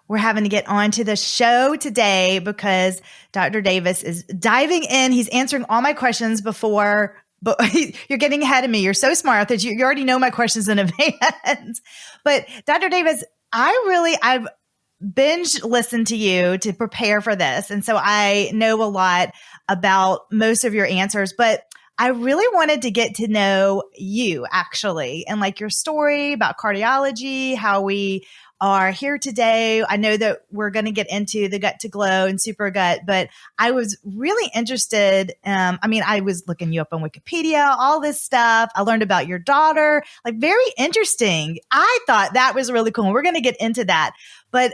we're having to get onto the show today because Dr. Davis is diving in. He's answering all my questions before, but you're getting ahead of me. You're so smart that you already know my questions in advance. But Dr. Davis, I've binge listened to you to prepare for this. And so I know a lot about most of your answers, but I really wanted to get to know you actually, and like your story about cardiology, how we are here today. I know that we're going to get into the gut to glow and super gut, but I was really interested. I was looking you up on Wikipedia, all this stuff. I learned about your daughter, like very interesting. I thought that was really cool. We're going to get into that, but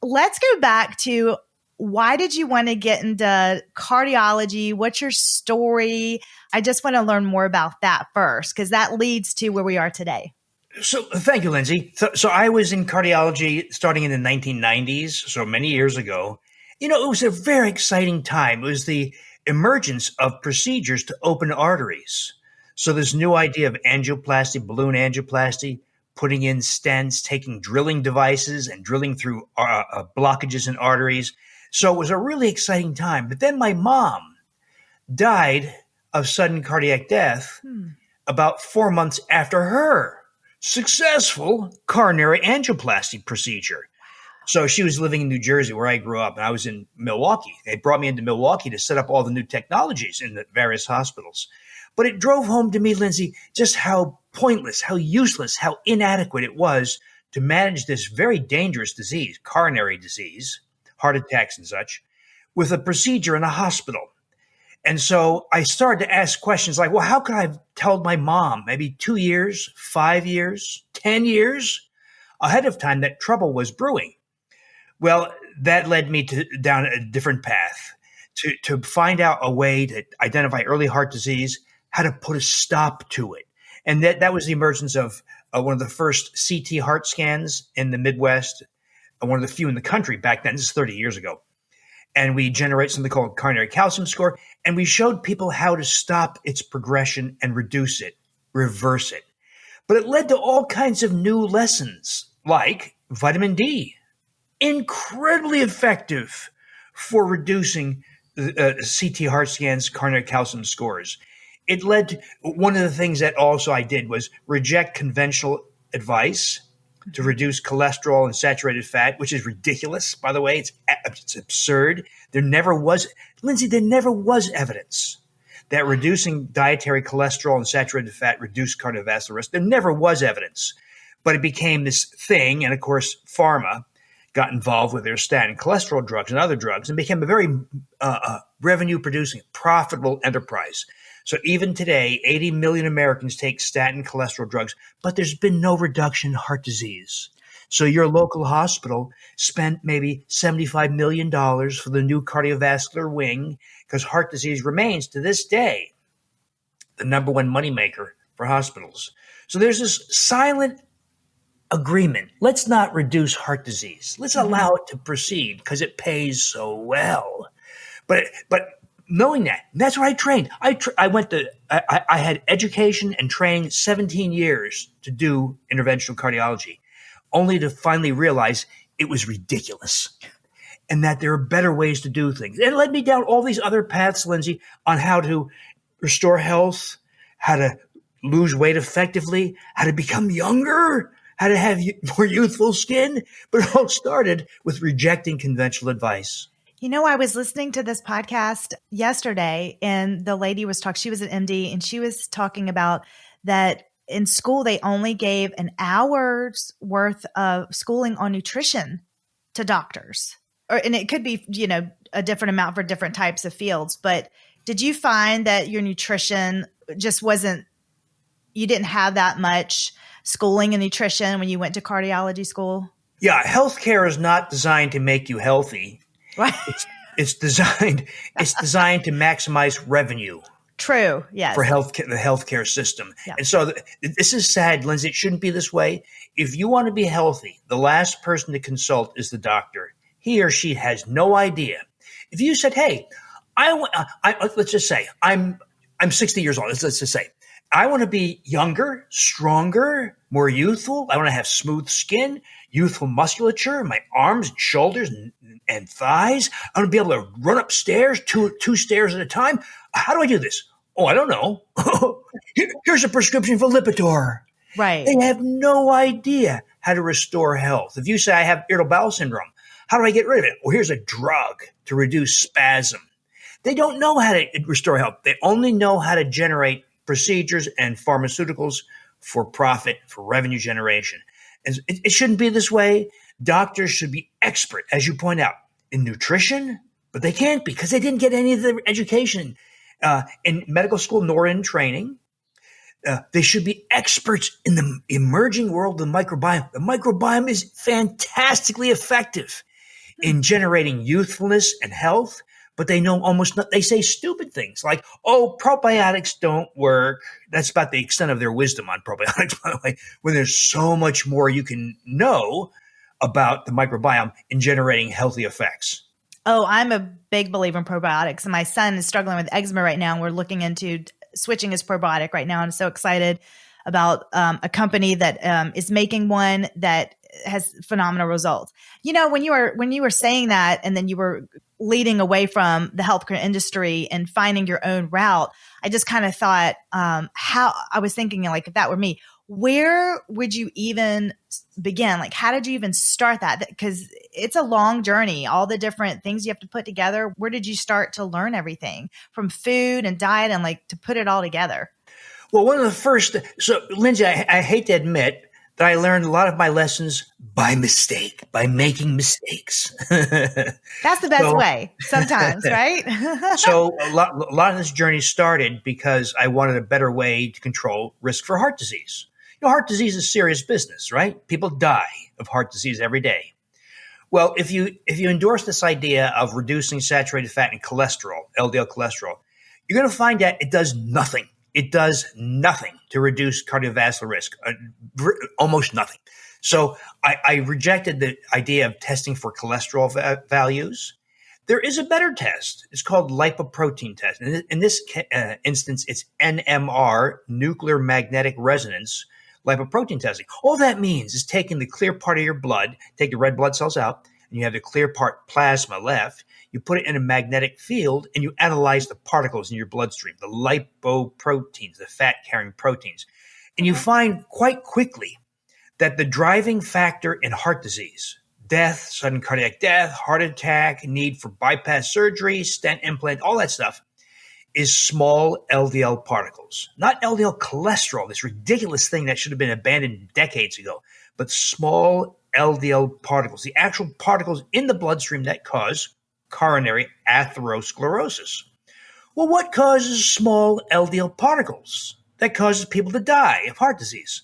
let's go back to why did you want to get into cardiology? What's your story? I just want to learn more about that first, because that leads to where we are today. So thank you, Lindsay. So I was in cardiology starting in the 1990s, so many years ago. It was a very exciting time. It was the emergence of procedures to open arteries. So this new idea of angioplasty, balloon angioplasty, putting in stents, taking drilling devices and drilling through blockages in arteries. So it was a really exciting time. But then my mom died of sudden cardiac death about 4 months after her successful coronary angioplasty procedure. So she was living in New Jersey, where I grew up, and I was in Milwaukee. They brought me into Milwaukee to set up all the new technologies in the various hospitals. But it drove home to me, Lindsay, just how pointless, how useless, how inadequate it was to manage this very dangerous disease, coronary disease, heart attacks and such, with a procedure in a hospital. And so I started to ask questions like, well, how could I have told my mom maybe 2 years, 5 years, 10 years ahead of time that trouble was brewing? Well, that led me down a different path to find out a way to identify early heart disease, how to put a stop to it. And that was the emergence of one of the first CT heart scans in the Midwest, one of the few in the country back then. This is 30 years ago. And we generate something called coronary calcium score. And we showed people how to stop its progression and reduce it, reverse it. But it led to all kinds of new lessons, like vitamin D, incredibly effective for reducing CT heart scans, coronary calcium scores. It led to one of the things that also I did was reject conventional advice to reduce cholesterol and saturated fat, which is ridiculous, by the way. It's absurd. There never was evidence that reducing dietary cholesterol and saturated fat reduced cardiovascular risk. There never was evidence. But it became this thing, and of course, pharma got involved with their statin cholesterol drugs and other drugs and became a very revenue-producing, profitable enterprise. So even today, 80 million Americans take statin cholesterol drugs, but there's been no reduction in heart disease. So your local hospital spent maybe $75 million for the new cardiovascular wing because heart disease remains to this day the number one moneymaker for hospitals. So there's this silent agreement. Let's not reduce heart disease. Let's allow it to proceed because it pays so well. But knowing that, that's where I trained. I had education and training 17 years to do interventional cardiology, only to finally realize it was ridiculous and that there are better ways to do things. It led me down all these other paths, Lindsay, on how to restore health, how to lose weight effectively, how to become younger, how to have more youthful skin. But it all started with rejecting conventional advice. I was listening to this podcast yesterday and the lady was talking, she was an MD, and she was talking about that in school, they only gave an hour's worth of schooling on nutrition to doctors. And it could be, a different amount for different types of fields. But did you find that your nutrition just you didn't have that much schooling in nutrition when you went to cardiology school? Yeah, healthcare is not designed to make you healthy. Right. It's designed to maximize revenue. True. Yes. For the healthcare system. Yeah. And so this is sad, Lindsay. It shouldn't be this way. If you want to be healthy, the last person to consult is the doctor. He or she has no idea. If you said, "Hey, let's just say I'm 60 years old. Let's just say, I want to be younger, stronger, more youthful. I want to have smooth skin, youthful musculature, my arms and shoulders and thighs. I want to be able to run upstairs, two stairs at a time. How do I do this? Oh, I don't know. Here's a prescription for Lipitor. Right. They have no idea how to restore health. If you say I have irritable bowel syndrome, how do I get rid of it? Well, here's a drug to reduce spasm. They don't know how to restore health. They only know how to generate procedures and pharmaceuticals for profit, for revenue generation. And it shouldn't be this way. Doctors should be expert, as you point out, in nutrition, but they can't be because they didn't get any of the education in medical school nor in training. They should be experts in the emerging world of the microbiome. The microbiome is fantastically effective in generating youthfulness and health, but they know almost not, they say stupid things like, oh, probiotics don't work. That's about the extent of their wisdom on probiotics, by the way, when there's so much more you can know about the microbiome in generating healthy effects. Oh, I'm a big believer in probiotics. And my son is struggling with eczema right now. And we're looking into switching his probiotic right now. I'm so excited about a company that is making one that has phenomenal results. You know, when you were saying that, and then you were leading away from the healthcare industry and finding your own route, I just kind of thought, how I was thinking, like, if that were me, where would you even begin? Like, how did you even start that? Because it's a long journey, all the different things you have to put together. Where did you start to learn everything from food and diet and like to put it all together? Well, one of the first, so Lindsay, I hate to admit that I learned a lot of my lessons by mistake, by making mistakes. That's the best way sometimes, right? So a lot of this journey started because I wanted a better way to control risk for heart disease. You know, heart disease is serious business, right? People die of heart disease every day. Well, if you endorse this idea of reducing saturated fat and cholesterol, LDL cholesterol, you're going to find that it does nothing. It does nothing to reduce cardiovascular risk, almost nothing. So I rejected the idea of testing for cholesterol values. There is a better test. It's called lipoprotein test. In this instance, it's NMR, nuclear magnetic resonance lipoprotein testing. All that means is taking the clear part of your blood, take the red blood cells out, and you have the clear part plasma left. You put it in a magnetic field and you analyze the particles in your bloodstream, the lipoproteins, the fat-carrying proteins. And you find quite quickly that the driving factor in heart disease, death, sudden cardiac death, heart attack, need for bypass surgery, stent implant, all that stuff, is small LDL particles. Not LDL cholesterol, this ridiculous thing that should have been abandoned decades ago, but small LDL particles, the actual particles in the bloodstream that cause coronary atherosclerosis. Well, what causes small LDL particles? That causes people to die of heart disease.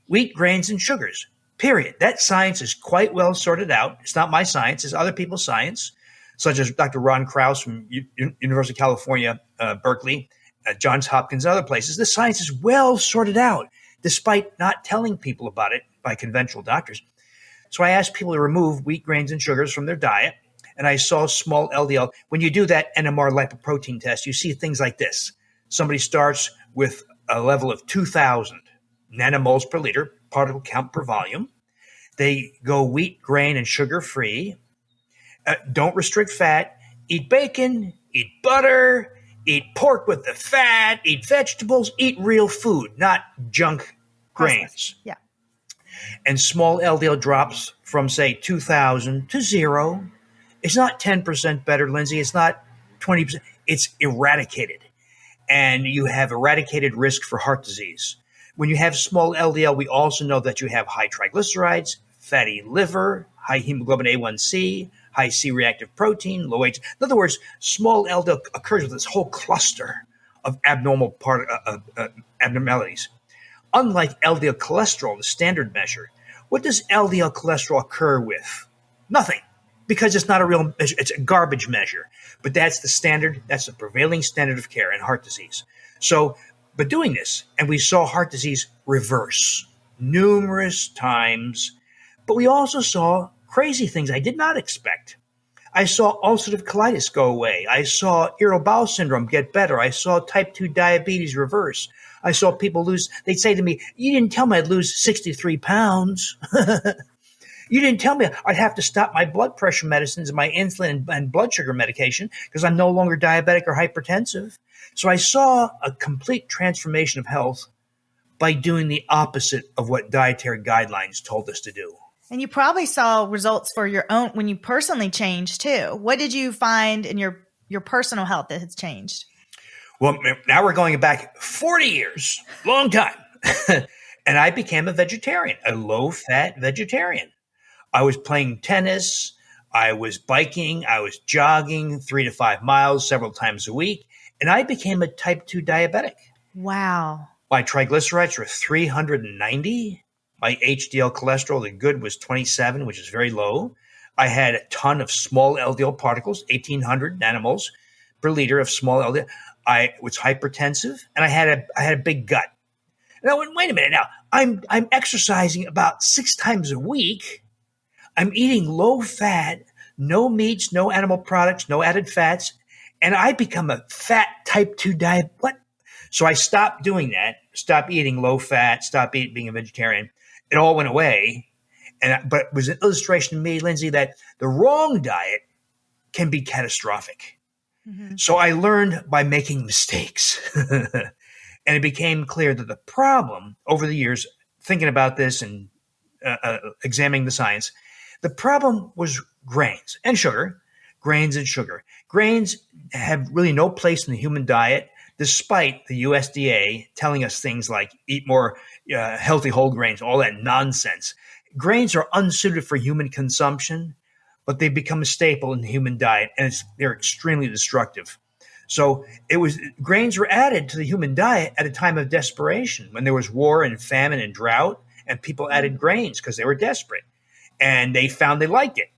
Wheat, grains, and sugars, period. That science is quite well sorted out. It's not my science, it's other people's science, such as Dr. Ron Krauss from University of California, Berkeley, Johns Hopkins, and other places. The science is well sorted out, despite not telling people about it by conventional doctors. So I asked people to remove wheat, grains, and sugars from their diet, and I saw small LDL. When you do that NMR lipoprotein test, you see things like this. Somebody starts with a level of 2,000 nanomoles per liter, particle count per volume. They go wheat, grain, and sugar-free. Don't restrict fat. Eat bacon, eat butter, eat pork with the fat, eat vegetables, eat real food, not junk grains. Yeah. And small LDL drops from, say, 2,000 to 0. It's not 10% better, Lindsay. It's not 20%. It's eradicated. And you have eradicated risk for heart disease. When you have small LDL, we also know that you have high triglycerides, fatty liver, high hemoglobin A1C, high C-reactive protein, low H. In other words, small LDL occurs with this whole cluster of abnormalities. Unlike LDL cholesterol, the standard measure, what does LDL cholesterol occur with? Nothing, because it's not a real measure. It's a garbage measure. But that's the standard, that's the prevailing standard of care in heart disease. So, but doing this, and we saw heart disease reverse numerous times, but we also saw crazy things I did not expect. I saw ulcerative colitis go away. I saw irritable bowel syndrome get better. I saw type 2 diabetes reverse. I saw people lose, they'd say to me, you didn't tell me I'd lose 63 pounds. You didn't tell me I'd have to stop my blood pressure medicines and my insulin and blood sugar medication because I'm no longer diabetic or hypertensive. So I saw a complete transformation of health by doing the opposite of what dietary guidelines told us to do. And you probably saw results for your own when you personally changed too. What did you find in your personal health that has changed? Well, now we're going back 40 years, long time. And I became a vegetarian, a low-fat vegetarian. I was playing tennis. I was biking. I was jogging 3 to 5 miles several times a week. And I became a type 2 diabetic. Wow. My triglycerides were 390. My HDL cholesterol, the good, was 27, which is very low. I had a ton of small LDL particles, 1,800 nanomoles per liter of small LDL. I was hypertensive, and I had a big gut. And I went, wait a minute now. I'm exercising about 6 times a week. I'm eating low fat, no meats, no animal products, no added fats, and I become a fat type 2 diet. What? So I stopped doing that, stopped eating low fat, stopped being a vegetarian. It all went away. But it was an illustration to me, Lindsay, that the wrong diet can be catastrophic. Mm-hmm. So I learned by making mistakes. And it became clear that the problem over the years, thinking about this and examining the science, the problem was grains and sugar. Grains and sugar. Grains have really no place in the human diet, despite the USDA telling us things like eat more healthy whole grains, all that nonsense. Grains are unsuited for human consumption, but they become a staple in the human diet, and they're extremely destructive. So grains were added to the human diet at a time of desperation when there was war and famine and drought, and people added grains because they were desperate, and they found they liked it.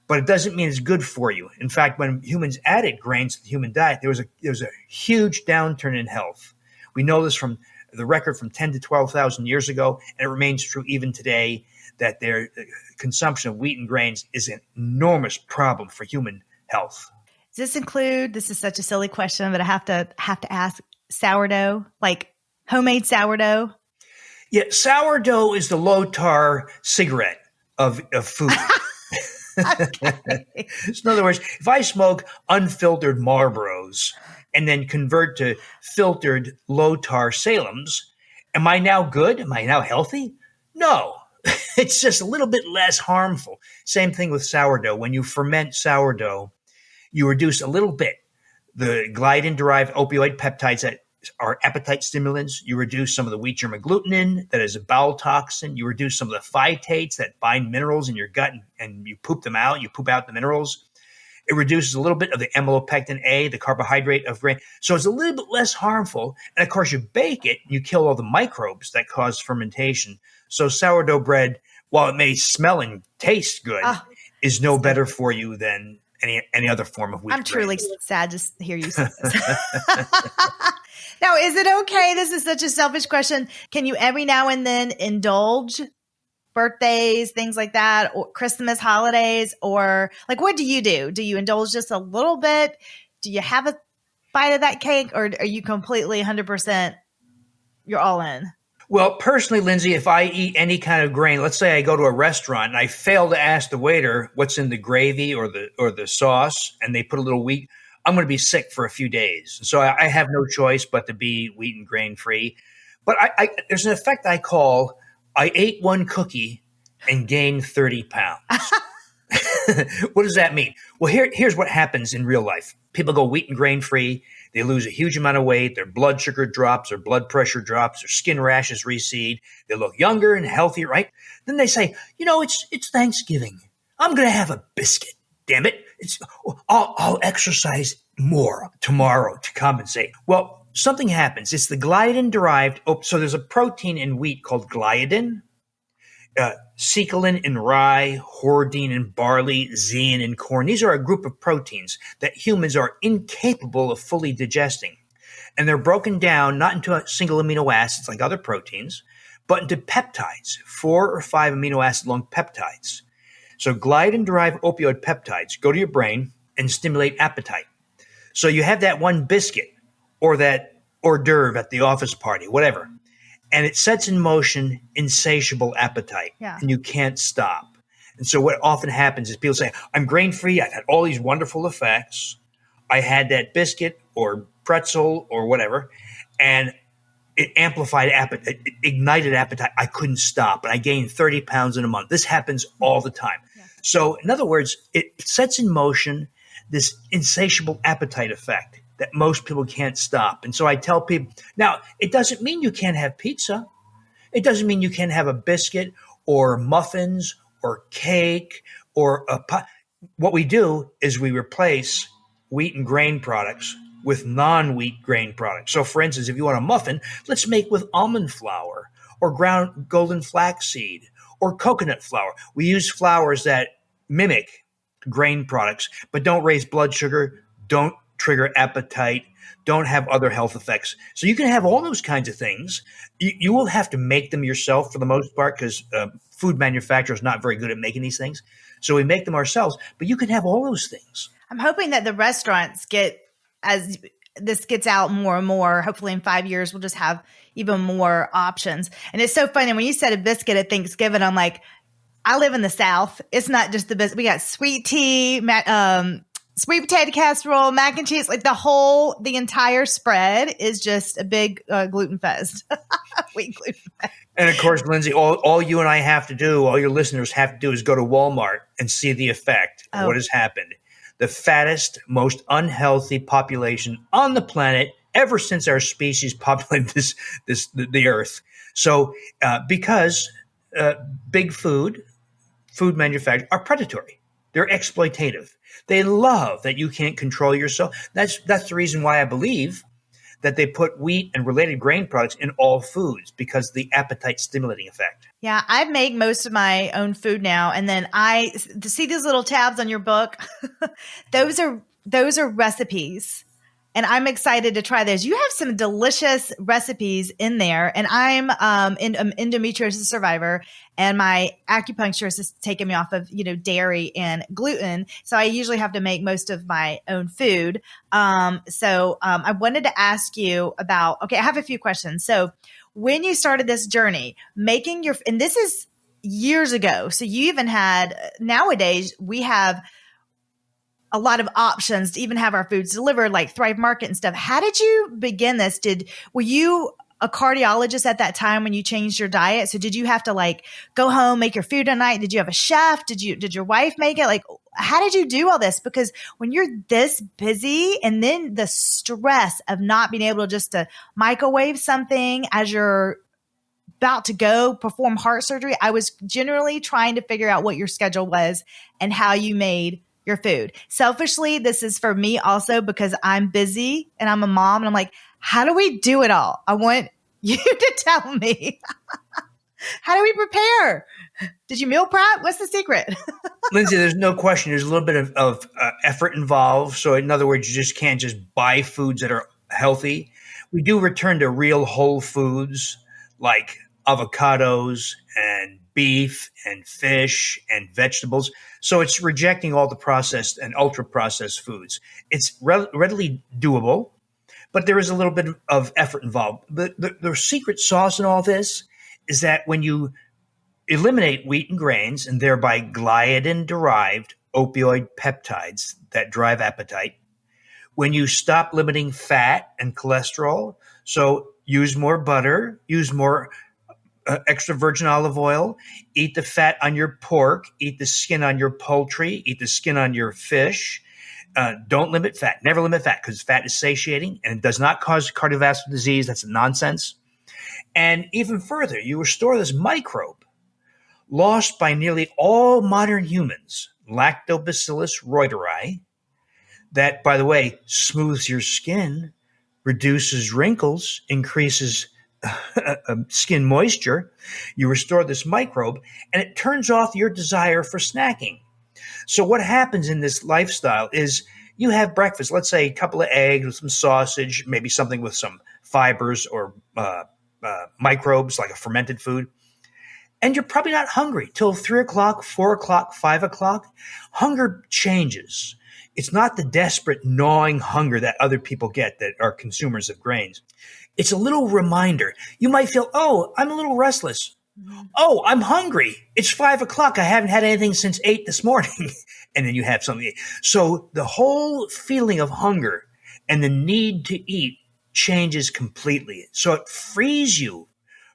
But it doesn't mean it's good for you. In fact, when humans added grains to the human diet, there was a huge downturn in health. We know this from the record from 10 to 12,000 years ago, and it remains true even today that their consumption of wheat and grains is an enormous problem for human health. Does this include, this is such a silly question, but I have to ask, sourdough, like homemade sourdough? Yeah, sourdough is the low-tar cigarette of food. Okay. So in other words, if I smoke unfiltered Marlboros and then convert to filtered low-tar Salems, am I now good? Am I now healthy? No. It's just a little bit less harmful. Same thing with sourdough. When you ferment sourdough, you reduce a little bit the gliadin-derived opioid peptides that are appetite stimulants. You reduce some of the wheat germ agglutinin that is a bowel toxin. You reduce some of the phytates that bind minerals in your gut and you poop them out. You poop out the minerals. It reduces a little bit of the amylopectin A, the carbohydrate of grain. So it's a little bit less harmful. And of course, you bake it, you kill all the microbes that cause fermentation. So sourdough bread, while it may smell and taste good, is no better for you than any other form of wheat. I'm truly sad to hear you say this. Now, is it okay? This is such a selfish question. Can you every now and then indulge birthdays, things like that, or Christmas holidays, or like what do you do? Do you indulge just a little bit? Do you have a bite of that cake, or are you completely 100%? You're all in? Well, personally, Lindsay, if I eat any kind of grain, let's say I go to a restaurant and I fail to ask the waiter what's in the gravy or the sauce, and they put a little wheat, I'm going to be sick for a few days. So I have no choice but to be wheat and grain free. But there's an effect I call I ate one cookie and gained 30 pounds. What does that mean? Well, here's what happens in real life. People go wheat and grain free. They lose a huge amount of weight. Their blood sugar drops, their blood pressure drops, their skin rashes recede. They look younger and healthier, right? Then they say, it's Thanksgiving. I'm going to have a biscuit. Damn it. I'll exercise more tomorrow to compensate. Well, something happens. It's the gliadin-derived. So there's a protein in wheat called gliadin, cecolin in rye, hordein in barley, zein in corn. These are a group of proteins that humans are incapable of fully digesting. And they're broken down not into a single amino acids like other proteins, but into peptides, 4 or 5 amino acid long peptides. So gliadin-derived opioid peptides go to your brain and stimulate appetite. So you have that one biscuit or that hors d'oeuvre at the office party, whatever. And it sets in motion insatiable appetite, Yeah. and you can't stop. And so what often happens is people say, I'm grain-free. I've had all these wonderful effects. I had that biscuit or pretzel or whatever, and it amplified appetite, it ignited appetite. I couldn't stop, and I gained 30 pounds in a month. This happens all the time. Yeah. So in other words, it sets in motion this insatiable appetite effect that most people can't stop. And so I tell people, now, it doesn't mean you can't have pizza. It doesn't mean you can't have a biscuit or muffins or cake or a pie. What we do is we replace wheat and grain products with non-wheat grain products. So for instance, if you want a muffin, let's make with almond flour or ground golden flaxseed or coconut flour. We use flours that mimic grain products, but don't raise blood sugar, don't trigger appetite, don't have other health effects. So you can have all those kinds of things. You will have to make them yourself for the most part because food manufacturers are not very good at making these things. So we make them ourselves, but you can have all those things. I'm hoping that the restaurants as this gets out more and more, hopefully in 5 years, we'll just have even more options. And it's so funny. When you said a biscuit at Thanksgiving, I'm like, I live in the South. It's not just the biscuit. We got sweet tea, sweet potato casserole, mac and cheese. Like the entire spread is just a big gluten fest. Wheat gluten fest. And of course, Lindsay, all you and I have to do, all your listeners have to do is go to Walmart and see the effect of what has happened. The fattest, most unhealthy population on the planet ever since our species populated the earth. So because big food manufacturers are predatory. They're exploitative. They love that you can't control yourself. That's the reason why I believe that they put wheat and related grain products in all foods, because of the appetite stimulating effect. Yeah, I make most of my own food now. And then to see these little tabs on your book, those are recipes. And I'm excited to try those. You have some delicious recipes in there. And I'm an endometriosis survivor, and my acupuncturist has taken me off of, dairy and gluten. So I usually have to make most of my own food. So I wanted to ask you about, I have a few questions. So when you started this journey, and this is years ago. So you even nowadays we have a lot of options to even have our foods delivered, like Thrive Market and stuff. How did you begin this? Were you a cardiologist at that time when you changed your diet? So did you have to go home, make your food at night? Did you have a chef? Did your wife make it? How did you do all this? Because when you're this busy, and then the stress of not being able to microwave something as you're about to go perform heart surgery, I was generally trying to figure out what your schedule was and how you made your food. Selfishly, this is for me also because I'm busy and I'm a mom, and I'm like, how do we do it all? I want you to tell me. How do we prepare? Did you meal prep? What's the secret? Lindsay, there's no question. There's a little bit of effort involved. So in other words, you just can't just buy foods that are healthy. We do return to real whole foods like avocados and beef and fish and vegetables. So it's rejecting all the processed and ultra processed foods. It's readily doable, but there is a little bit of effort involved. The secret sauce in all this is that when you eliminate wheat and grains and thereby gliadin-derived opioid peptides that drive appetite, when you stop limiting fat and cholesterol, so use more butter, use more extra virgin olive oil, eat the fat on your pork, eat the skin on your poultry, eat the skin on your fish. Don't limit fat. Never limit fat, because fat is satiating and it does not cause cardiovascular disease. That's nonsense. And even further, you restore this microbe lost by nearly all modern humans, Lactobacillus reuteri, that, by the way, smooths your skin, reduces wrinkles, increases skin moisture. You restore this microbe, and it turns off your desire for snacking. So what happens in this lifestyle is you have breakfast, let's say a couple of eggs with some sausage, maybe something with some fibers or microbes, like a fermented food. And you're probably not hungry till 3 o'clock, 4 o'clock, 5 o'clock. Hunger changes. It's not the desperate gnawing hunger that other people get that are consumers of grains. It's a little reminder. You might feel, oh, I'm a little restless. Oh, I'm hungry. It's 5 o'clock. I haven't had anything since 8 this morning. And then you have something to eat. So the whole feeling of hunger and the need to eat changes completely. So it frees you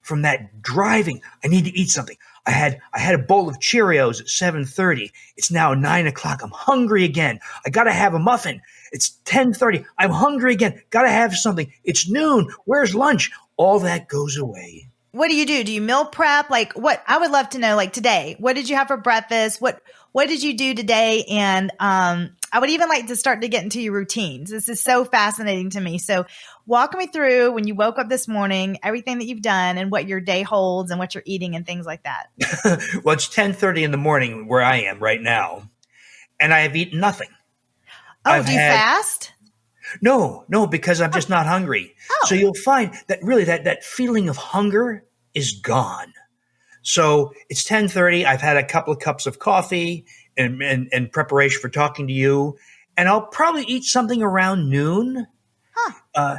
from that driving. I need to eat something. I had a bowl of Cheerios at 7:30. It's now 9 o'clock. I'm hungry again. I got to have a muffin. It's 10:30. I'm hungry again. Got to have something. It's noon. Where's lunch? All that goes away. What do you do? Do you meal prep? Like what? I would love to know, like today, what did you have for breakfast? What did you do today? And I would even like to start to get into your routines. This is so fascinating to me. So walk me through when you woke up this morning, everything that you've done and what your day holds and what you're eating and things like that. Well, it's 10:30 in the morning where I am right now, and I have eaten nothing. Oh, do you fast? No, because I'm just not hungry. Oh. So you'll find that really that feeling of hunger is gone. So it's 10:30. I've had a couple of cups of coffee in preparation for talking to you, and I'll probably eat something around noon. Huh.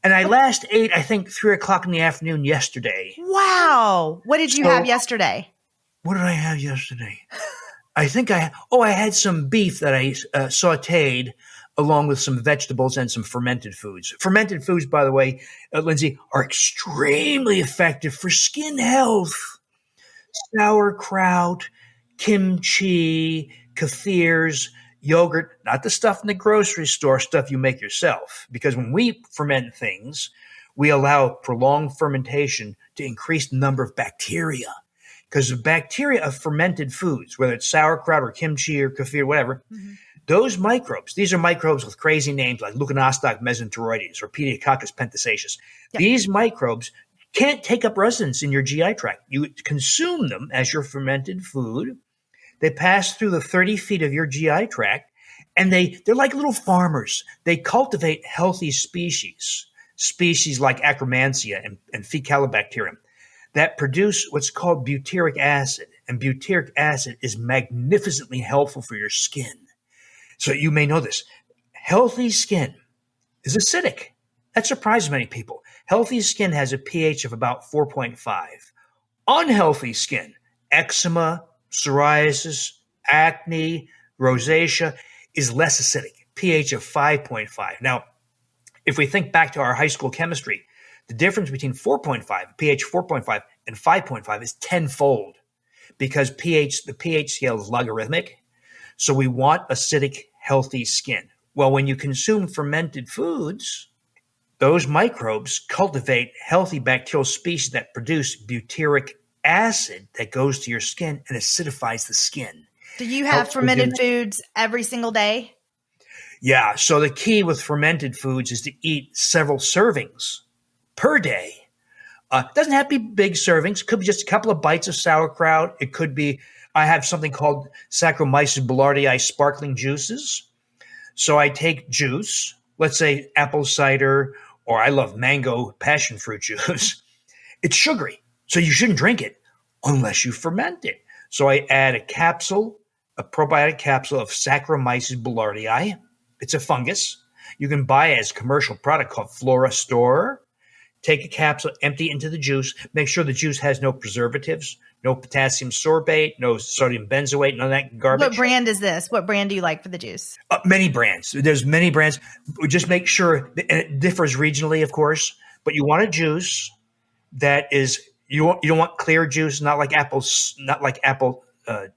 I last ate, I think, 3 o'clock in the afternoon yesterday. Wow. What did you have yesterday? What did I have yesterday? I think I had some beef that I sauteed along with some vegetables and some fermented foods. Fermented foods, by the way, Lindsay, are extremely effective for skin health. Sauerkraut, kimchi, kefirs, yogurt, not the stuff in the grocery store, stuff you make yourself. Because when we ferment things, we allow prolonged fermentation to increase the number of bacteria. Because the bacteria of fermented foods, whether it's sauerkraut or kimchi or kefir, whatever, those microbes, these are microbes with crazy names like Leuconostoc mesenteroides or Pediococcus pentasacius. Yep. These microbes can't take up residence in your GI tract. You consume them as your fermented food. They pass through the 30 feet of your GI tract, and they're like little farmers. They cultivate healthy species like Akkermansia and Fecalibacterium, that produce what's called butyric acid. And butyric acid is magnificently helpful for your skin. So you may know this. Healthy skin is acidic. That surprises many people. Healthy skin has a pH of about 4.5. Unhealthy skin, eczema, psoriasis, acne, rosacea, is less acidic, pH of 5.5. Now, if we think back to our high school chemistry, the difference between 4.5, pH 4.5, and 5.5 is tenfold because the pH scale is logarithmic. So we want acidic, healthy skin. Well, when you consume fermented foods, those microbes cultivate healthy bacterial species that produce butyric acid that goes to your skin and acidifies the skin. Do you have fermented foods every single day? Yeah. So the key with fermented foods is to eat several servings per day. It doesn't have to be big servings. It could be just a couple of bites of sauerkraut. It could be, I have something called Saccharomyces boulardii sparkling juices. So I take juice, let's say apple cider, or I love mango passion fruit juice. It's sugary, so you shouldn't drink it unless you ferment it. So I add a probiotic capsule of Saccharomyces boulardii. It's a fungus. You can buy it as a commercial product called Flora Store. Take a capsule, empty it into the juice. Make sure the juice has no preservatives, no potassium sorbate, no sodium benzoate, none of that garbage. What brand is this? What brand do you like for the juice? Many brands. There's many brands. Just make sure, and it differs regionally, of course, but you want a juice that is, you don't want clear juice, not like apple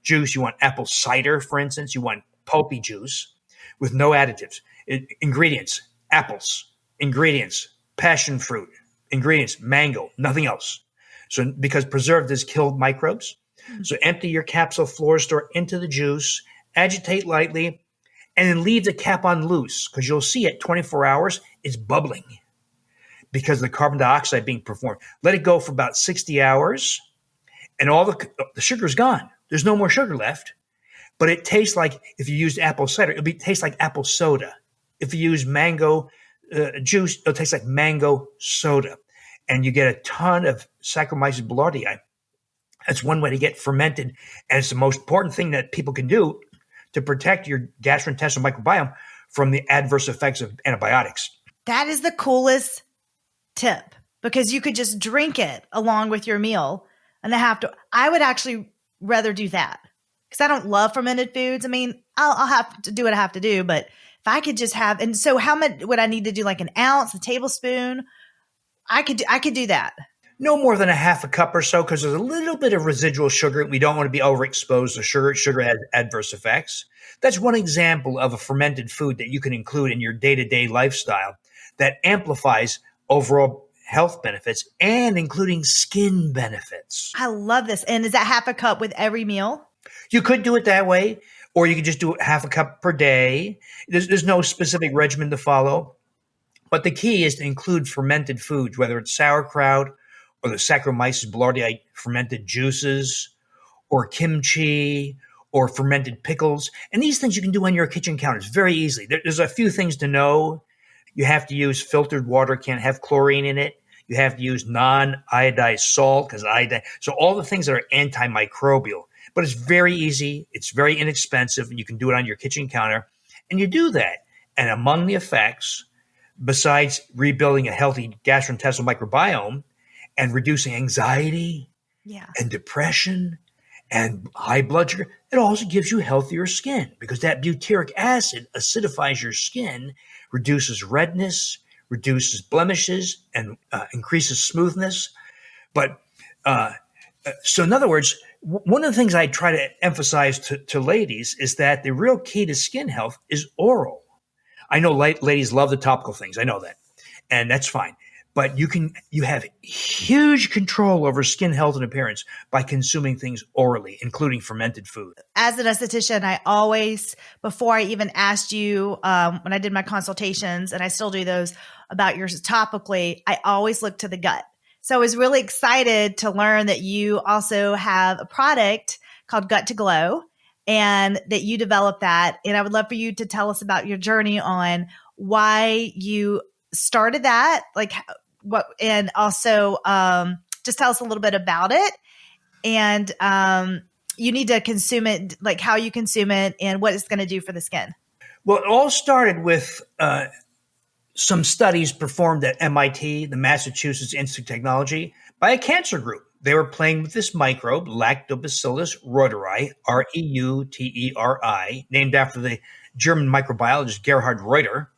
juice. You want apple cider, for instance. You want pulpy juice with no additives. Ingredients, apples. Ingredients, passion fruit. Ingredients, mango, nothing else. So because preservatives kill microbes. So empty your capsule Flora Store into the juice, agitate lightly, and then leave the cap on loose because you'll see at 24 hours it's bubbling because of the carbon dioxide being performed. Let it go for about 60 hours and all the sugar's gone. There's no more sugar left, but it tastes like, if you used apple cider, it'll taste like apple soda. If you use mango juice, it'll taste like mango soda. And you get a ton of Saccharomyces boulardii. That's one way to get fermented. And it's the most important thing that people can do to protect your gastrointestinal microbiome from the adverse effects of antibiotics. That is the coolest tip because you could just drink it along with your meal and I would actually rather do that because I don't love fermented foods. I mean, I'll have to do what I have to do, but if I could just have, and so how much would I need to do? Like an ounce, a tablespoon? I could do that. No more than a half a cup or so, because there's a little bit of residual sugar. We don't want to be overexposed to sugar. Sugar has adverse effects. That's one example of a fermented food that you can include in your day-to-day lifestyle that amplifies overall health benefits and including skin benefits. I love this. And is that half a cup with every meal? You could do it that way, or you could just do it half a cup per day. There's no specific regimen to follow. But the key is to include fermented foods, whether it's sauerkraut or the Saccharomyces boulardii fermented juices or kimchi or fermented pickles. And these things you can do on your kitchen counters very easily. There's a few things to know. You have to use filtered water, can't have chlorine in it. You have to use non-iodized salt because iodine. So all the things that are antimicrobial. But it's very easy. It's very inexpensive. And you can do it on your kitchen counter. And you do that. And among the effects, besides rebuilding a healthy gastrointestinal microbiome and reducing anxiety and depression and high blood sugar, it also gives you healthier skin because that butyric acid acidifies your skin, reduces redness, reduces blemishes, and increases smoothness. But so in other words, one of the things I try to emphasize to ladies is that the real key to skin health is oral. I know ladies love the topical things. I know that. And that's fine. But you have huge control over skin health and appearance by consuming things orally, including fermented food. As an esthetician, I always, before I even asked you, when I did my consultations, and I still do those about yours topically, I always look to the gut. So I was really excited to learn that you also have a product called Gut to Glow and that you developed that. And I would love for you to tell us about your journey on why you started that, like what, and also just tell us a little bit about it. And you need to consume it, like how you consume it and what it's going to do for the skin. Well, it all started with some studies performed at MIT, the Massachusetts Institute of Technology, by a cancer group. They were playing with this microbe, Lactobacillus reuteri, reuteri, named after the German microbiologist Gerhard Reuter,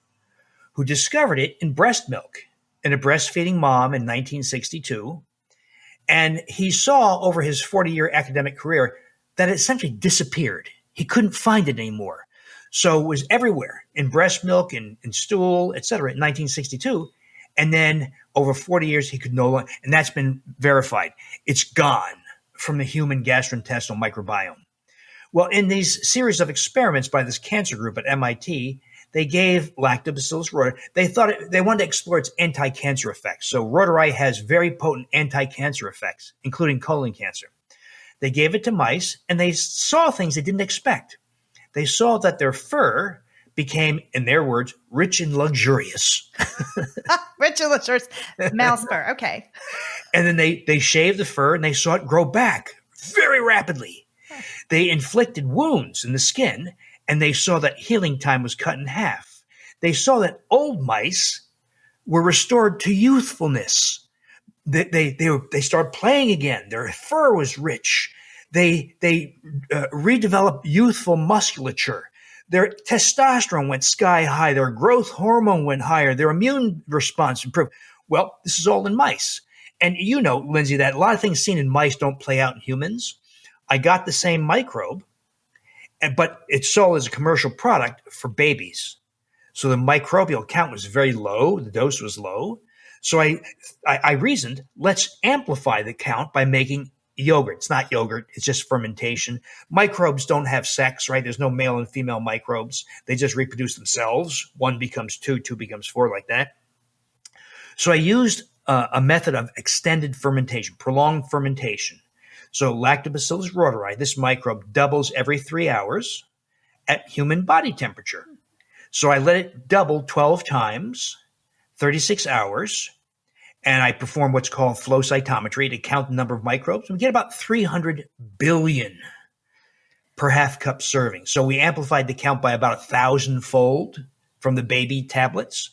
who discovered it in breast milk in a breastfeeding mom in 1962. And he saw over his 40-year academic career that it essentially disappeared. He couldn't find it anymore. So it was everywhere in breast milk, in stool, et cetera, in 1962. And then over 40 years, he could no longer, and that's been verified. It's gone from the human gastrointestinal microbiome. Well, in these series of experiments by this cancer group at MIT, they gave Lactobacillus reuteri. They wanted to explore its anti-cancer effects. So reuteri has very potent anti-cancer effects, including colon cancer. They gave it to mice, and they saw things they didn't expect. They saw that their fur became, in their words, rich and luxurious. Rich and luxurious mouse fur. Okay. And then they shaved the fur and they saw it grow back very rapidly. They inflicted wounds in the skin and they saw that healing time was cut in half. They saw that old mice were restored to youthfulness. They started playing again. Their fur was rich. They redeveloped youthful musculature. Their testosterone went sky high. Their growth hormone went higher. Their immune response improved. Well, this is all in mice. And you know, Lindsay, that a lot of things seen in mice don't play out in humans. I got the same microbe, but it's sold as a commercial product for babies. So the microbial count was very low. The dose was low. So I reasoned, let's amplify the count by making yogurt. It's not yogurt. It's just fermentation. Microbes don't have sex, right? There's no male and female microbes. They just reproduce themselves. One becomes two becomes four, like that. So I used a method of extended fermentation, prolonged fermentation. So Lactobacillus reuteri, this microbe doubles every 3 hours at human body temperature. So I let it double 12 times, 36 hours. And I perform what's called flow cytometry to count the number of microbes. We get about 300 billion per half cup serving. So we amplified the count by about 1,000-fold from the baby tablets.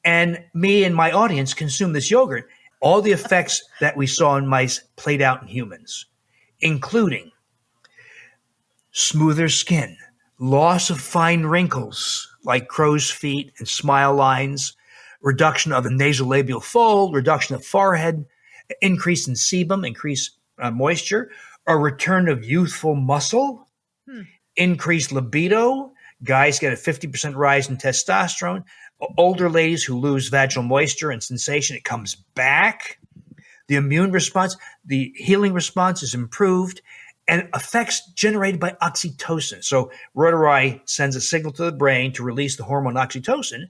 And me and my audience consumed this yogurt. All the effects that we saw in mice played out in humans, including smoother skin, loss of fine wrinkles like crow's feet and smile lines, reduction of the nasolabial fold, reduction of forehead, increase in sebum, increased moisture, a return of youthful muscle, increased libido. Guys get a 50% rise in testosterone. Older ladies who lose vaginal moisture and sensation, it comes back. The immune response, the healing response is improved, and effects generated by oxytocin. So reuteri sends a signal to the brain to release the hormone oxytocin.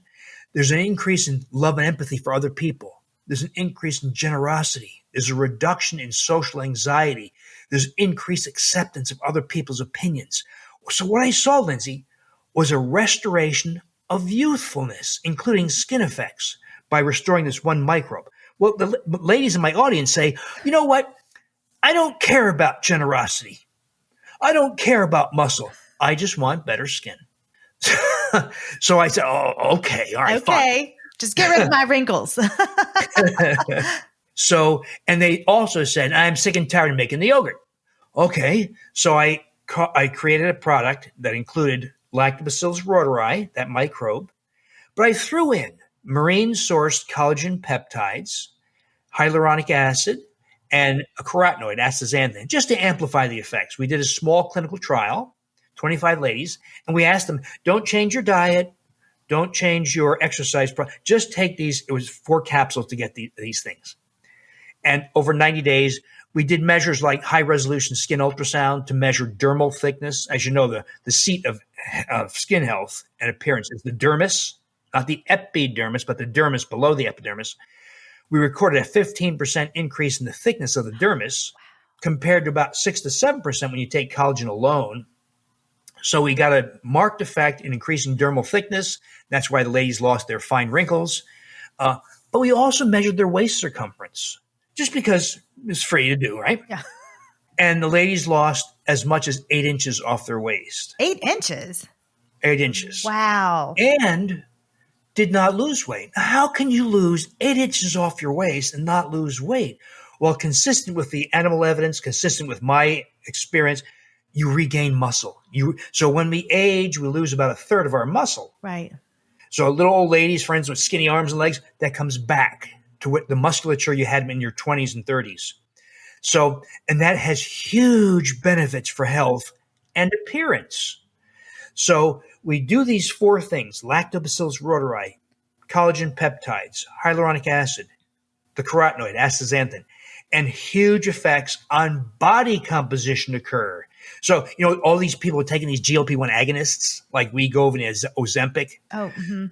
There's an increase in love and empathy for other people. There's an increase in generosity. There's a reduction in social anxiety. There's increased acceptance of other people's opinions. So what I saw, Lindsay, was a restoration of youthfulness, including skin effects, by restoring this one microbe. Well, the ladies in my audience say, you know what? I don't care about generosity. I don't care about muscle. I just want better skin. So I said, oh, okay. All right, okay. Fine. Just get rid of my wrinkles. So, and they also said, I'm sick and tired of making the yogurt. Okay. So I created a product that included Lactobacillus reuteri, that microbe, but I threw in marine-sourced collagen peptides, hyaluronic acid, and a carotenoid, astaxanthin, just to amplify the effects. We did a small clinical trial, 25 ladies, and we asked them, don't change your diet, don't change your exercise, just take these. It was 4 capsules to get these things. And over 90 days, we did measures like high-resolution skin ultrasound to measure dermal thickness. As you know, the seat of skin health and appearance is the dermis, not the epidermis, but the dermis below the epidermis. We recorded a 15% increase in the thickness of the dermis compared to about 6 to 7% when you take collagen alone. So we got a marked effect in increasing dermal thickness. That's why the ladies lost their fine wrinkles. But we also measured their waist circumference, just because it's free to do, right? Yeah. And the ladies lost as much as 8 inches off their waist. 8 inches? 8 inches. Wow. And did not lose weight. Now, how can you lose 8 inches off your waist and not lose weight? Well, consistent with the animal evidence, consistent with my experience, you regain muscle. So when we age, we lose about 1/3 of our muscle. Right. So little old ladies, for instance, with skinny arms and legs, that comes back to what the musculature you had in your 20s and 30s. So, and that has huge benefits for health and appearance. So we do these 4 things: Lactobacillus reuteri, collagen peptides, hyaluronic acid, the carotenoid, astaxanthin, and huge effects on body composition occur. So, you know, all these people are taking these GLP-1 agonists like Wegovy and Ozempic. Oh, mm-hmm.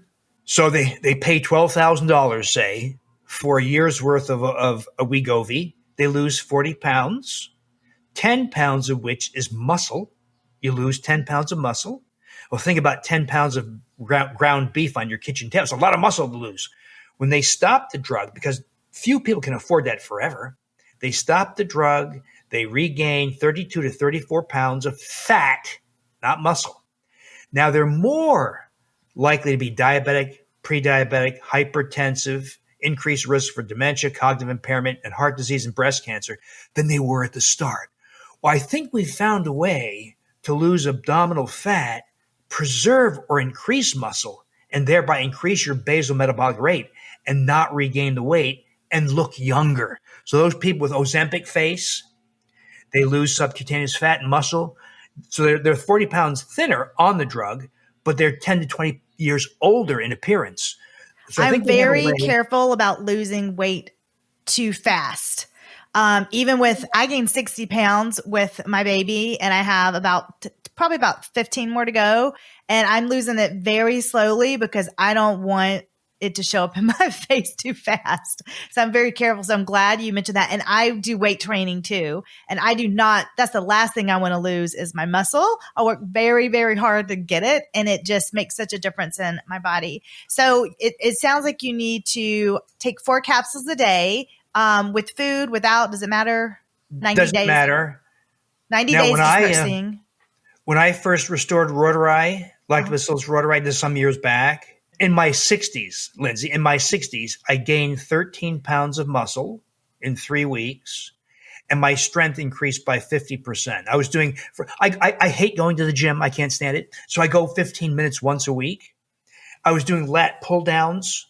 So they pay $12,000, say, for a year's worth of a Wegovy. They lose 40 pounds, 10 pounds of which is muscle. You lose 10 pounds of muscle. Well, think about 10 pounds of ground beef on your kitchen table. It's a lot of muscle to lose. When they stop the drug, because few people can afford that forever, they stop the drug, they regain 32 to 34 pounds of fat, not muscle. Now, they're more likely to be diabetic, pre-diabetic, hypertensive, increased risk for dementia, cognitive impairment, and heart disease and breast cancer than they were at the start. Well, I think we found a way to lose abdominal fat, preserve or increase muscle, and thereby increase your basal metabolic rate and not regain the weight and look younger. So those people with Ozempic face, they lose subcutaneous fat and muscle. So they're 40 pounds thinner on the drug, but they're 10 to 20 years older in appearance. So I'm very careful about losing weight too fast. Even with, I gained 60 pounds with my baby, and I have probably about 15 more to go. And I'm losing it very slowly because I don't want it to show up in my face too fast. So I'm very careful. So I'm glad you mentioned that. And I do weight training too. And I do not, that's the last thing I want to lose is my muscle. I work very, very hard to get it. And it just makes such a difference in my body. So it sounds like you need to take 4 capsules a day with food, without, does it matter? 90 Doesn't days. matter. 90 now, days to start seeing. When I first restored reuteri, Lactobacillus reuteri, this some years back, in my 60s, Lindsay, in my 60s, I gained 13 pounds of muscle in 3 weeks, and my strength increased by 50%. I hate going to the gym. I can't stand it. So I go 15 minutes once a week. I was doing lat pull downs,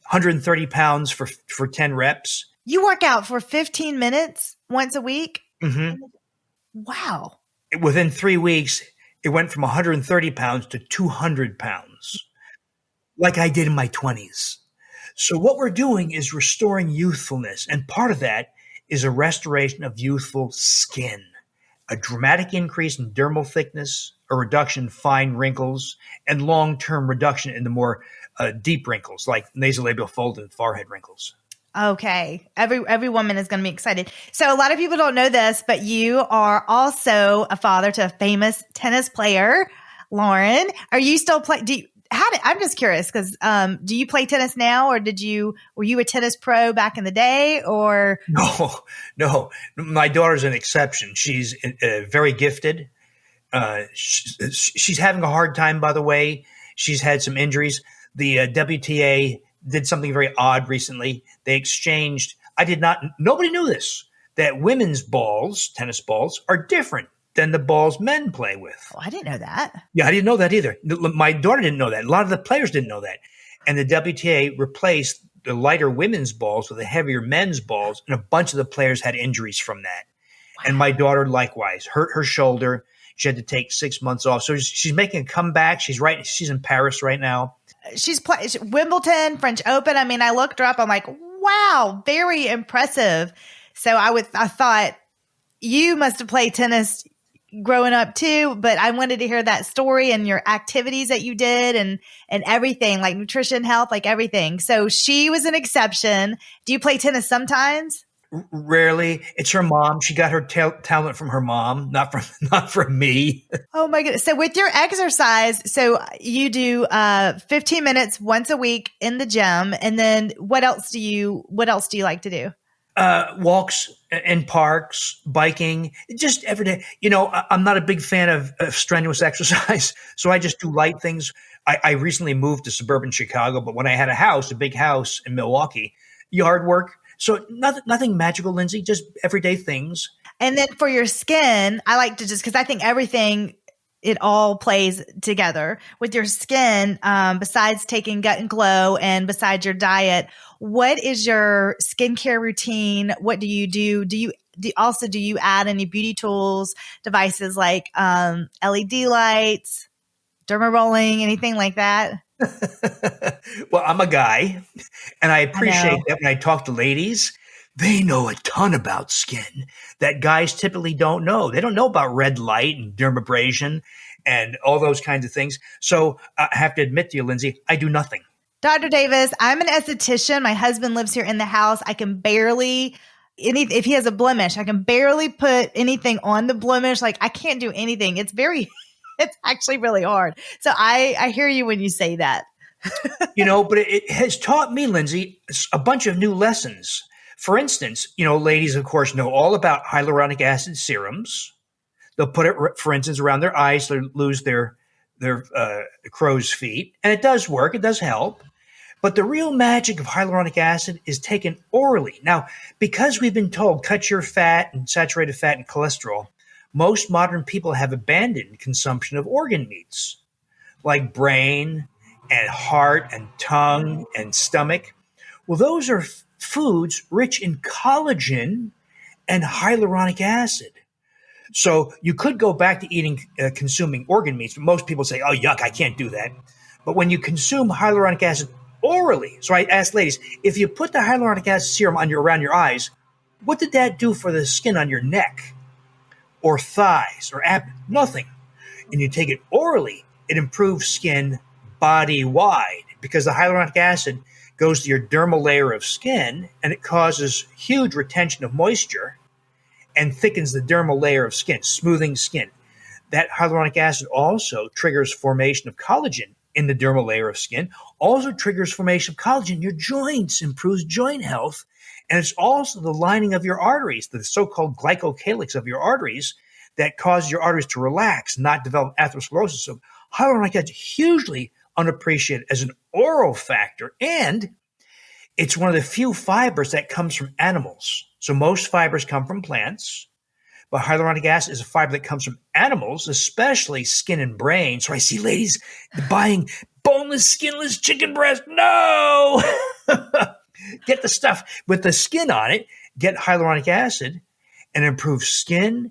130 pounds for 10 reps. You work out for 15 minutes once a week? Mm-hmm. Wow. Within 3 weeks, it went from 130 pounds to 200 pounds, like I did in my 20s. So what we're doing is restoring youthfulness. And part of that is a restoration of youthful skin, a dramatic increase in dermal thickness, a reduction in fine wrinkles, and long-term reduction in the more deep wrinkles like nasolabial fold and forehead wrinkles. Okay. Every woman is going to be excited. So a lot of people don't know this, but you are also a father to a famous tennis player, Lauren. Are you still I'm just curious because do you play tennis now, or were you a tennis pro back in the day, or? No. My daughter's an exception. She's very gifted. She's having a hard time, by the way. She's had some injuries. The WTA did something very odd recently. They exchanged. Nobody knew this, that women's balls, tennis balls, are different than the balls men play with. Oh, I didn't know that. Yeah, I didn't know that either. My daughter didn't know that. A lot of the players didn't know that. And the WTA replaced the lighter women's balls with the heavier men's balls, and a bunch of the players had injuries from that. Wow. And my daughter likewise hurt her shoulder. She had to take 6 months off. So she's making a comeback. She's in Paris right now. She's played Wimbledon, French Open. I mean, I looked her up. I'm like, wow, very impressive. So I thought you must have played tennis growing up too, but I wanted to hear that story and your activities that you did and everything, like nutrition, health, like everything. So she was an exception. Do you play tennis sometimes? Rarely. It's her mom. She got her talent from her mom, not from me. Oh my goodness. So with your exercise, so you do 15 minutes once a week in the gym. And then what else do you like to do? Walks in parks, biking, just every day. I'm not a big fan of strenuous exercise, so I just do light things. I recently moved to suburban Chicago, but when I had a big house in Milwaukee, yard work. So nothing magical, Lindsay, just everyday things. And then for your skin, I like to because I think everything, it all plays together. With your skin, besides taking Gut and Glow and besides your diet, what is your skincare routine? What do you do? Do you add any beauty tools, devices like LED lights, derma rolling, anything like that? Well, I'm a guy, and I appreciate that when I talk to ladies, they know a ton about skin that guys typically don't know. They don't know about red light and dermabrasion and all those kinds of things. So I have to admit to you, Lindsay, I do nothing. Dr. Davis, I'm an esthetician. My husband lives here in the house. I can barely if he has a blemish, I can barely put anything on the blemish. Like I can't do anything. It's actually really hard. So I hear you when you say that. But it has taught me, Lindsay, a bunch of new lessons. For instance, ladies, of course, know all about hyaluronic acid serums. They'll put it, for instance, around their eyes to lose their crow's feet. And it does work. It does help. But the real magic of hyaluronic acid is taken orally. Now, because we've been told cut your fat and saturated fat and cholesterol, most modern people have abandoned consumption of organ meats like brain and heart and tongue and stomach. Well, those are foods rich in collagen and hyaluronic acid. So you could go back to consuming organ meats, but most people say, oh, yuck, I can't do that. But when you consume hyaluronic acid orally, so I ask ladies, if you put the hyaluronic acid serum around your eyes, what did that do for the skin on your neck or thighs or abdomen? Nothing. And you take it orally, it improves skin body-wide because the hyaluronic acid goes to your dermal layer of skin and it causes huge retention of moisture and thickens the dermal layer of skin, smoothing skin. That hyaluronic acid also triggers formation of collagen in the dermal layer of skin, also triggers formation of collagen in your joints, improves joint health, and it's also the lining of your arteries, the so-called glycocalyx of your arteries, that causes your arteries to relax, not develop atherosclerosis. So hyaluronic acid is hugely unappreciated as an oral factor, and it's one of the few fibers that comes from animals. So most fibers come from plants, but hyaluronic acid is a fiber that comes from animals, especially skin and brain. So I see ladies buying boneless, skinless chicken breast. No! Get the stuff with the skin on it, get hyaluronic acid, and improve skin.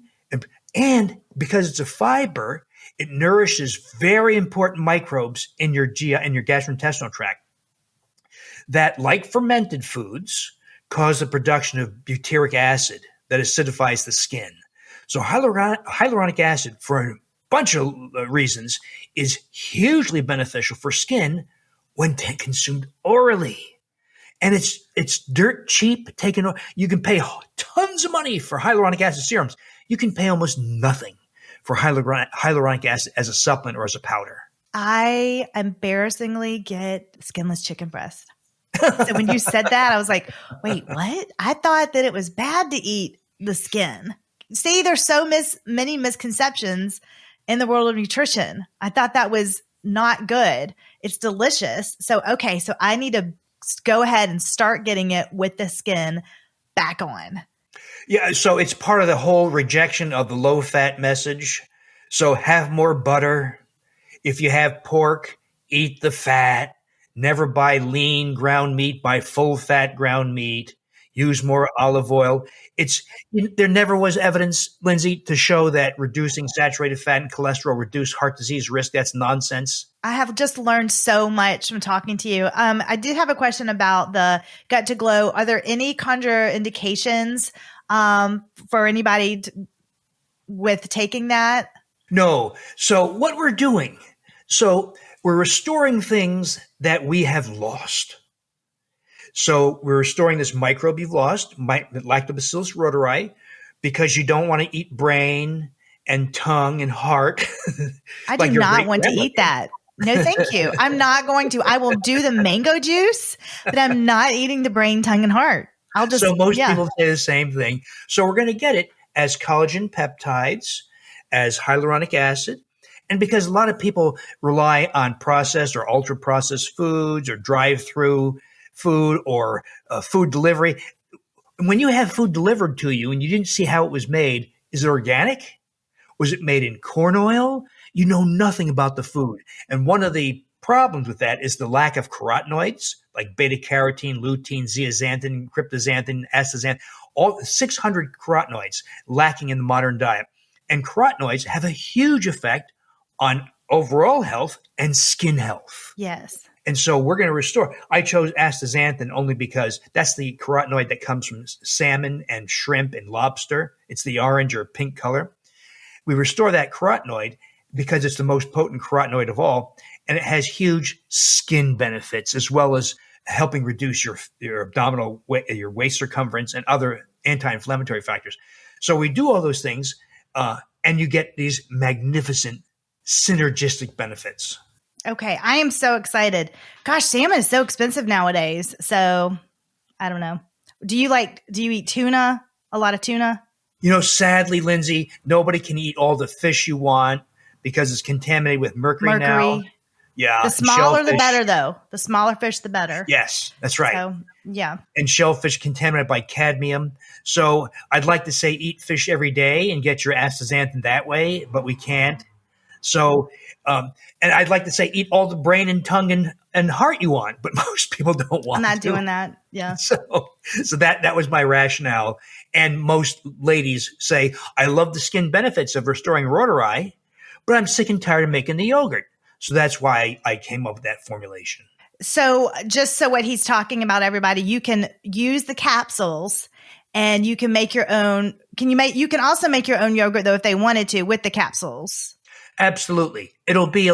And because it's a fiber, it nourishes very important microbes in your GI, in your gastrointestinal tract that, like fermented foods, cause the production of butyric acid that acidifies the skin. So hyaluronic acid, for a bunch of reasons, is hugely beneficial for skin when consumed orally. And it's dirt cheap. You can pay tons of money for hyaluronic acid serums. You can pay almost nothing for hyaluronic acid as a supplement or as a powder. I embarrassingly get skinless chicken breast. So when you said that, I was like, wait, what? I thought that it was bad to eat the skin. See, there's so many misconceptions in the world of nutrition. I thought that was not good. It's delicious. So, okay, so I need to go ahead and start getting it with the skin back on. Yeah, so it's part of the whole rejection of the low-fat message. So have more butter. If you have pork, eat the fat. Never buy lean ground meat, buy full-fat ground meat. Use more olive oil. There never was evidence, Lindsay, to show that reducing saturated fat and cholesterol reduce heart disease risk. That's nonsense. I have just learned so much from talking to you. I did have a question about the gut to glow. Are there any contraindications for anybody with taking that? No. So what we're doing, we're restoring things that we have lost. So we're restoring this microbe you've lost, Lactobacillus reuteri, because you don't want to eat brain and tongue and heart. I do not want to eat that. No, thank you. I'm not going to. I will do the mango juice, but I'm not eating the brain, tongue, and heart. So most people say the same thing. So we're going to get it as collagen peptides, as hyaluronic acid. And because a lot of people rely on processed or ultra processed foods or drive-through food or food delivery. When you have food delivered to you and you didn't see how it was made, is it organic? Was it made in corn oil? You know nothing about the food. And one of the problems with that is the lack of carotenoids like beta-carotene, lutein, zeaxanthin, cryptoxanthin, astaxanthin, all 600 carotenoids lacking in the modern diet. And carotenoids have a huge effect on overall health and skin health. Yes. And so we're going to restore. I chose astaxanthin only because that's the carotenoid that comes from salmon and shrimp and lobster. It's the orange or pink color. We restore that carotenoid because it's the most potent carotenoid of all, and it has huge skin benefits as well as helping reduce your abdominal weight, your waist circumference, and other anti-inflammatory factors. So we do all those things, and you get these magnificent synergistic benefits. Okay. I am so excited. Gosh, salmon is so expensive nowadays. So I don't know. Do you eat tuna? A lot of tuna? Sadly, Lindsay, nobody can eat all the fish you want because it's contaminated with mercury now. Yeah. The smaller the better, though. The smaller fish, the better. Yes, that's right. So, yeah. And shellfish contaminated by cadmium. So I'd like to say eat fish every day and get your astaxanthin that way, but we can't. So, and I'd like to say eat all the brain and tongue and heart you want, but most people don't want to. I'm not doing that. Yeah. So that was my rationale. And most ladies say, I love the skin benefits of restoring reuteri, but I'm sick and tired of making the yogurt. So that's why I came up with that formulation. So just so what he's talking about, everybody, you can use the capsules and you can make your own. You can also make your own yogurt though, if they wanted to, with the capsules. Absolutely. There'll be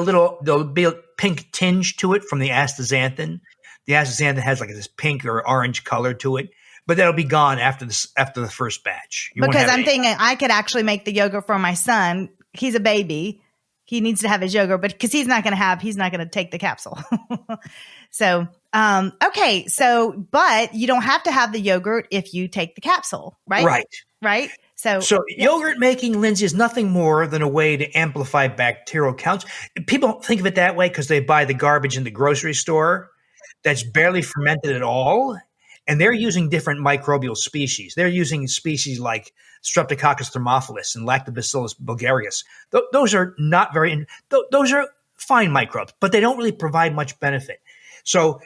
a pink tinge to it from the astaxanthin. The astaxanthin has like this pink or orange color to it, but that'll be gone after the first batch. Because I'm thinking I could actually make the yogurt for my son. He's a baby. He needs to have his yogurt, but because he's not going to take the capsule. So, okay. So, but you don't have to have the yogurt if you take the capsule, right? Right. Right. So yogurt making, Lindsay, is nothing more than a way to amplify bacterial counts. People don't think of it that way because they buy the garbage in the grocery store that's barely fermented at all. And they're using different microbial species. They're using species like Streptococcus thermophilus and Lactobacillus bulgarius. Those are not those are fine microbes, but they don't really provide much benefit. So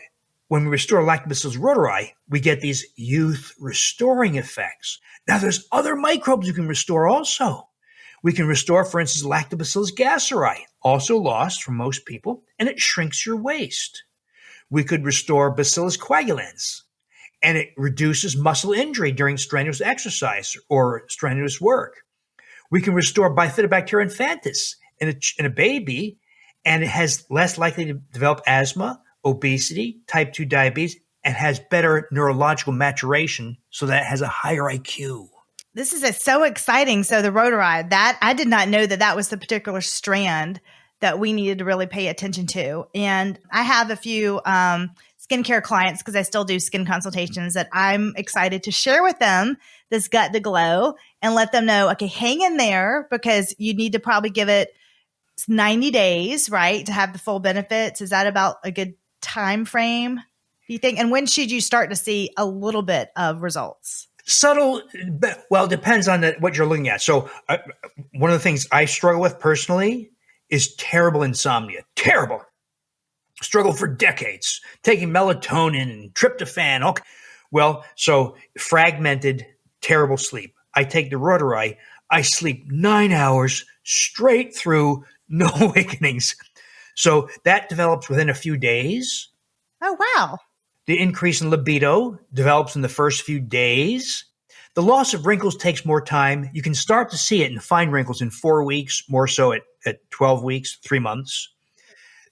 when we restore Lactobacillus reuteri, we get these youth restoring effects. Now, there's other microbes you can restore also. We can restore, for instance, Lactobacillus gasseri, also lost from most people, and it shrinks your waist. We could restore Bacillus coagulans, and it reduces muscle injury during strenuous exercise or strenuous work. We can restore Bifidobacterium infantis in a baby, and it has less likely to develop asthma, obesity, type 2 diabetes, and has better neurological maturation so that it has a higher IQ. This is so exciting. So the reuteri, that I did not know that was the particular strand that we needed to really pay attention to. And I have a few skincare clients, because I still do skin consultations, that I'm excited to share with them this Gut to Glow and let them know, okay, hang in there, because you need to probably give it 90 days, right, to have the full benefits. Is that about a good time frame, do you think? And when should you start to see a little bit of results? Subtle, well, it depends on what you're looking at. So one of the things I struggle with personally is terrible insomnia. Terrible. Struggle for decades, taking melatonin and tryptophan. Okay. Well, so fragmented, terrible sleep. I take the reuteri. I sleep 9 hours straight through, no awakenings. So that develops within a few days. Oh, wow. The increase in libido develops in the first few days. The loss of wrinkles takes more time. You can start to see it in fine wrinkles in 4 weeks, more so at 12 weeks, 3 months.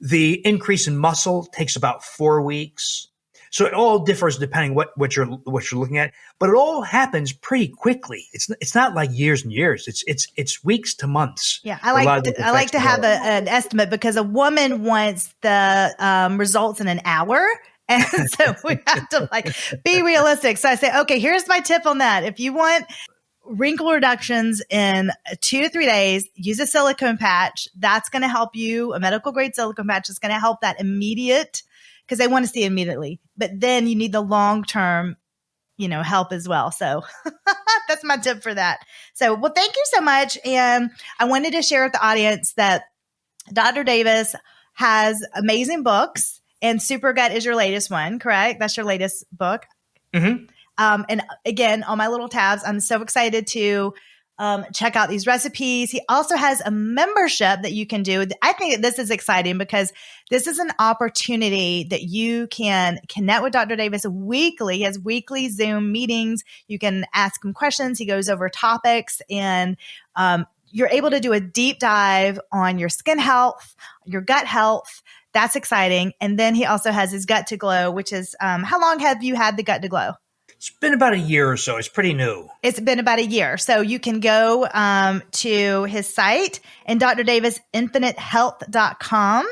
The increase in muscle takes about 4 weeks. So it all differs depending what you're looking at, but it all happens pretty quickly. It's not like years and years. It's weeks to months. Yeah, I like to have an estimate, because a woman wants the results in an hour. And so we have to be realistic. So I say, okay, here's my tip on that. If you want wrinkle reductions in 2 to 3 days, use a silicone patch. That's going to help you. A medical grade silicone patch is going to help that immediate, because they want to see it immediately. But then you need the long-term, help as well. So that's my tip for that. So, well, thank you so much. And I wanted to share with the audience that Dr. Davis has amazing books. And Super Gut is your latest one, correct? That's your latest book. Mm-hmm. And again, on my little tabs, I'm so excited to check out these recipes. He also has a membership that you can do. I think that this is exciting, because this is an opportunity that you can connect with Dr. Davis weekly. He has weekly Zoom meetings. You can ask him questions. He goes over topics, and you're able to do a deep dive on your skin health, your gut health. That's exciting. And then he also has his Gut to Glow, which is, how long have you had the Gut to Glow? It's been about a year or so. It's pretty new. It's been about a year. So you can go to his site and drdavisinfinitehealth.com,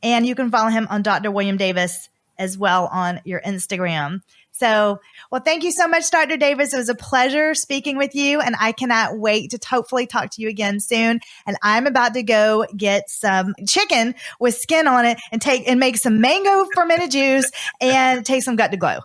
and you can follow him on Dr. William Davis as well on your Instagram. So, well, thank you so much, Dr. Davis. It was a pleasure speaking with you, and I cannot wait to hopefully talk to you again soon. And I'm about to go get some chicken with skin on it and make some mango fermented juice and take some Gut to Glow.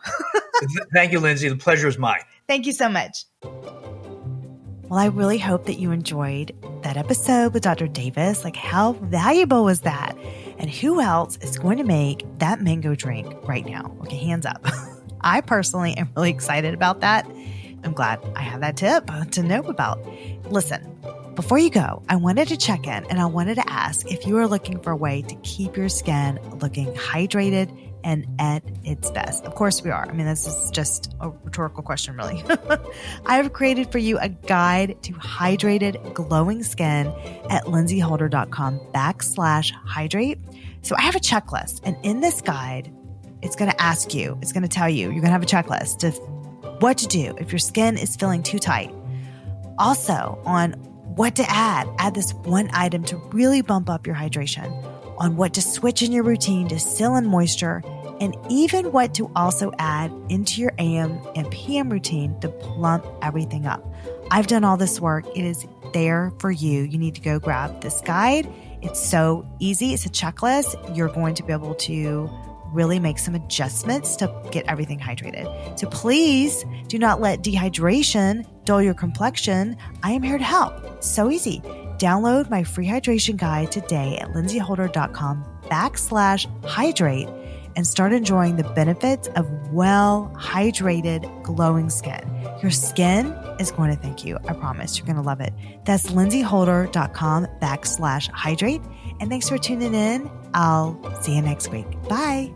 Thank you, Lindsay. The pleasure is mine. Thank you so much. Well, I really hope that you enjoyed that episode with Dr. Davis. How valuable was that? And who else is going to make that mango drink right now? Okay, hands up. I personally am really excited about that. I'm glad I have that tip to know about. Listen, before you go, I wanted to check in, and I wanted to ask if you are looking for a way to keep your skin looking hydrated and at its best. Of course we are. I mean, this is just a rhetorical question, really. I have created for you a guide to hydrated, glowing skin at lindsayholder.com/hydrate. So I have a checklist, and in this guide, it's going to ask you, it's going to tell you, you're going to have a checklist of what to do if your skin is feeling too tight. Also on what to add this one item to really bump up your hydration, on what to switch in your routine to seal in moisture, and even what to also add into your AM and PM routine to plump everything up. I've done all this work. It is there for you. You need to go grab this guide. It's so easy. It's a checklist. You're going to be able to really make some adjustments to get everything hydrated. So please do not let dehydration dull your complexion. I am here to help. So easy. Download my free hydration guide today at lindsayholder.com/hydrate and start enjoying the benefits of well-hydrated, glowing skin. Your skin is going to thank you. I promise. You're going to love it. That's lindsayholder.com/hydrate. And thanks for tuning in. I'll see you next week. Bye.